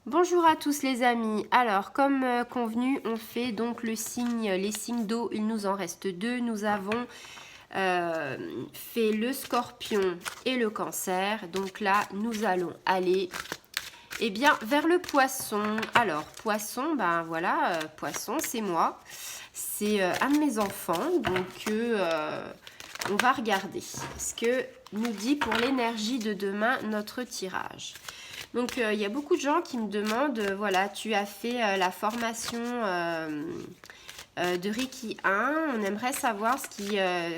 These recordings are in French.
Bonjour à tous les amis. Alors, comme convenu, on fait donc les signes d'eau. Il nous en reste deux. Nous avons fait le scorpion et le cancer. Donc là, nous allons aller vers le poisson. Alors, poisson, ben voilà, poisson, c'est moi. C'est un de mes enfants. Donc, on va regarder ce que nous dit pour l'énergie de demain notre tirage. Donc, il y a beaucoup de gens qui me demandent, voilà, tu as fait la formation de Reiki 1. On aimerait savoir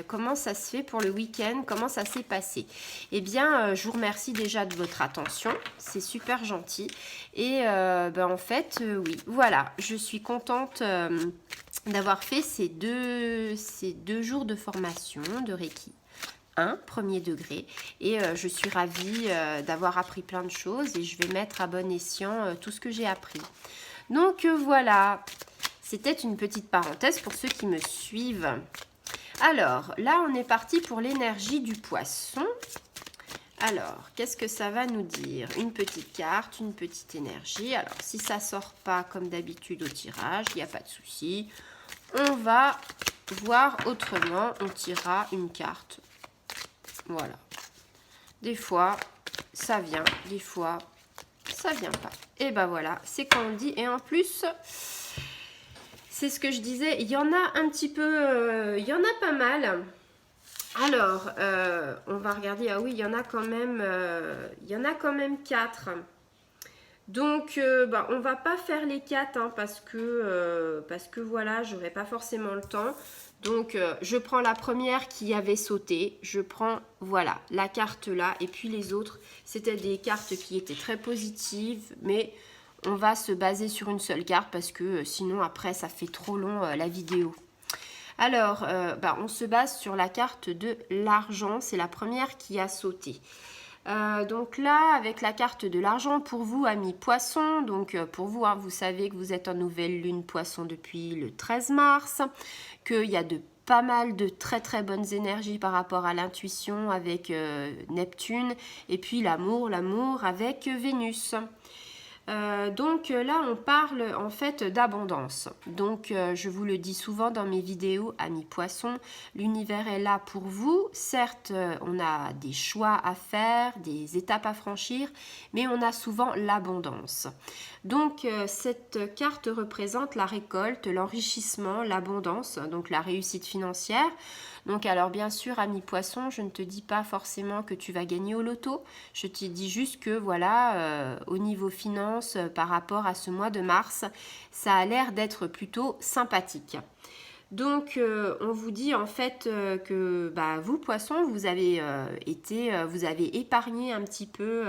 comment ça se fait pour le week-end, comment ça s'est passé. Eh bien, je vous remercie déjà de votre attention. C'est super gentil. Et en fait, oui, voilà, je suis contente d'avoir fait ces deux jours de formation de Reiki 1, premier degré, et je suis ravie d'avoir appris plein de choses et je vais mettre à bon escient tout ce que j'ai appris. Donc voilà, c'était une petite parenthèse pour ceux qui me suivent. Alors là, on est parti pour l'énergie du poisson. Alors, qu'est-ce que ça va nous dire? Une petite carte, une petite énergie. Alors, si ça sort pas comme d'habitude au tirage, il n'y a pas de souci. On va voir autrement. On tirera une carte. Voilà. Des fois, ça vient. Des fois, ça vient pas. Et ben voilà, c'est quand on dit. Et en plus, c'est ce que je disais. Il y en a un petit peu. Il y en a pas mal. Alors, on va regarder. Ah oui, il y en a quand même. Il y en a quand même 4. Donc, on va pas faire les 4 hein, parce que voilà, j'aurai pas forcément le temps. Donc, je prends la première qui avait sauté. Je prends, voilà, la carte là. Et puis les autres, c'était des cartes qui étaient très positives. Mais on va se baser sur une seule carte parce que sinon, après, ça fait trop long la vidéo. Alors, on se base sur la carte de l'argent. C'est la première qui a sauté. Donc là, avec la carte de l'argent pour vous, amis poissons, donc pour vous, hein, vous savez que vous êtes en nouvelle lune poisson depuis le 13 mars, qu'il y a pas mal de très très bonnes énergies par rapport à l'intuition avec Neptune, et puis l'amour avec Vénus. Donc là, on parle en fait d'abondance. Donc je vous le dis souvent dans mes vidéos, amis poissons, l'univers est là pour vous. Certes, on a des choix à faire, des étapes à franchir, mais on a souvent l'abondance. Donc cette carte représente la récolte, l'enrichissement, l'abondance, donc la réussite financière. Donc alors bien sûr, ami poisson, je ne te dis pas forcément que tu vas gagner au loto. Je te dis juste que voilà, au niveau finance, par rapport à ce mois de mars, ça a l'air d'être plutôt sympathique. Donc, on vous dit en fait que vous, poissons, vous avez vous avez épargné un petit peu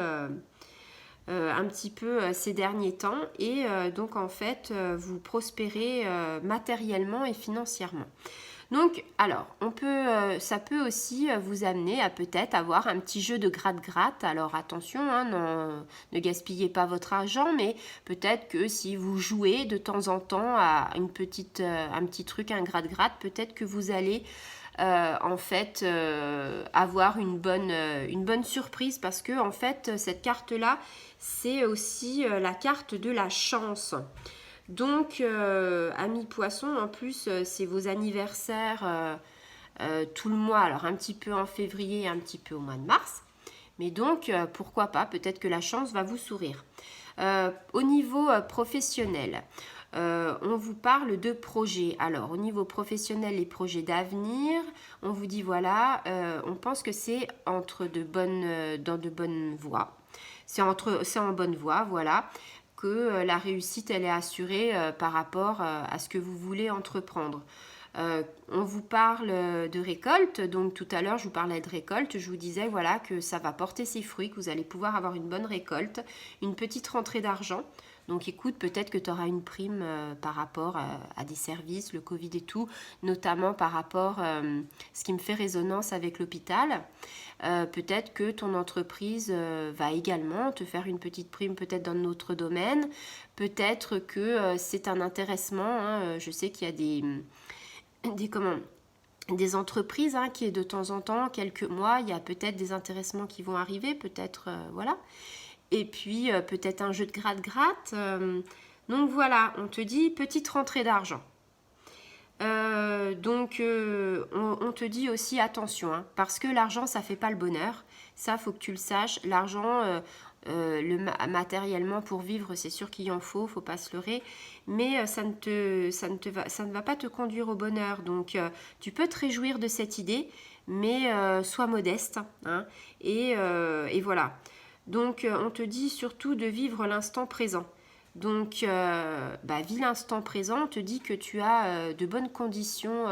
ces derniers temps et donc en fait, vous prospérez matériellement et financièrement. Donc, alors, ça peut aussi vous amener à peut-être avoir un petit jeu de gratte-gratte. Alors, attention, hein, ne gaspillez pas votre argent, mais peut-être que si vous jouez de temps en temps à un petit truc, un gratte-gratte, peut-être que vous allez en fait avoir une bonne surprise parce que en fait, cette carte-là, c'est aussi la carte de la chance. Donc, amis poissons, en plus, c'est vos anniversaires tout le mois, alors un petit peu en février et un petit peu au mois de mars. Mais donc, pourquoi pas, peut-être que la chance va vous sourire. Au niveau professionnel, on vous parle de projets. Alors, au niveau professionnel, les projets d'avenir, on vous dit voilà, on pense que c'est dans de bonnes voies. C'est en bonne voie, voilà, que la réussite, elle est assurée par rapport à ce que vous voulez entreprendre. On vous parle de récolte, donc tout à l'heure je vous parlais de récolte, je vous disais voilà que ça va porter ses fruits, que vous allez pouvoir avoir une bonne récolte, une petite rentrée d'argent. Donc écoute, peut-être que tu auras une prime par rapport à des services, le Covid et tout, notamment par rapport à ce qui me fait résonance avec l'hôpital. Peut-être que ton entreprise va également te faire une petite prime peut-être dans notre domaine. Peut-être que c'est un intéressement. Hein. Je sais qu'il y a des entreprises qui de temps en temps, quelques mois, il y a peut-être des intéressements qui vont arriver, peut-être voilà. Et puis peut-être un jeu de gratte-gratte. Donc voilà, on te dit petite rentrée d'argent. Donc on te dit aussi attention, hein, parce que l'argent ça fait pas le bonheur, ça faut que tu le saches. L'argent matériellement pour vivre, c'est sûr qu'il en faut pas se leurrer, mais ça ne va pas te conduire au bonheur. Donc tu peux te réjouir de cette idée, mais sois modeste, hein, et voilà. Donc on te dit surtout de vivre l'instant présent. Donc, vis l'instant présent, on te dit que tu as de bonnes conditions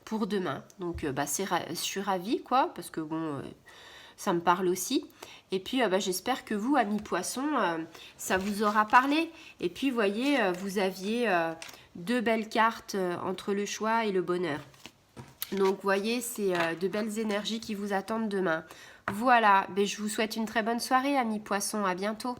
pour demain. Donc, je suis ravie, quoi, parce que bon, ça me parle aussi. Et puis, j'espère que vous, amis poissons, ça vous aura parlé. Et puis, voyez, vous aviez deux belles cartes entre le choix et le bonheur. Donc, voyez, c'est de belles énergies qui vous attendent demain. Voilà, je vous souhaite une très bonne soirée, amis poissons. À bientôt.